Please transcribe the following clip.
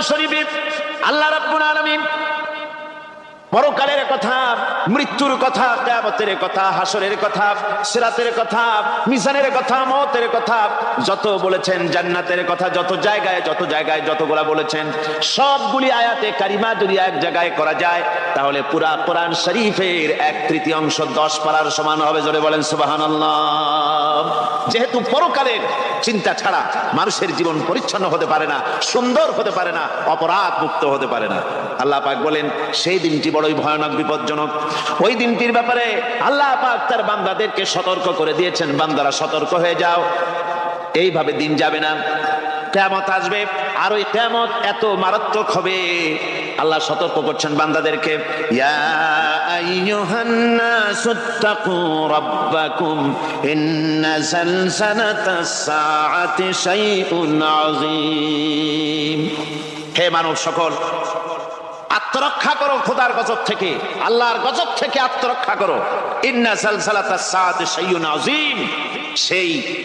শরীফে আল্লাহ রাব্বুল আলামিন পরকালের কথা, মৃত্যুর কথা, কিয়ামতের কথা, হাসরের কথা, সিরাতের কথা, মিজানের কথা, মওতের কথা যত বলেছেন, জান্নাতের কথা যত জায়গায় যতগুলা বলেছেন, সবগুলি আয়াতে কারিমা যদি এক জায়গায় করা যায় তাহলে পুরা কোরআন শরীফের 1/3 10 পারার সমান হবে। জোরে বলেন সুবহানাল্লাহ। যেহেতু পরকালের চিন্তা ছাড়া মানুষের জীবন পরিচ্ছন্ন হতে পারে না, সুন্দর হতে পারে না, অপরাধ মুক্ত হতে পারে না। আল্লাহ পাক বলেন সেই দিনটি বড়ই ভয়ানক, বিপজ্জনক। ওই দিনটির ব্যাপারে আল্লাহ পাক তার বান্দাদেরকে সতর্ক করে দিয়েছেন, বান্দারা সতর্ক হয়ে যাও, এইভাবে দিন যাবে না, কিয়ামত আসবে। আর ওই কিয়ামত এত মারাত্মক হবে, আল্লাহ সতর্ক করছেন বান্দাদেরকে, ইয়া আইয়ুহান নাসুত্তাকু রাব্বাকুম ইন্না সালসালাতাস সাআতি শাইউন আযীম। হে মানব সকল, আত্মরক্ষা করো খোদার গজব থেকে, আল্লাহর গজব থেকে আত্মরক্ষা করো। ইন্না সালসালাতাস সাআতি শাইউন আযীম, সেই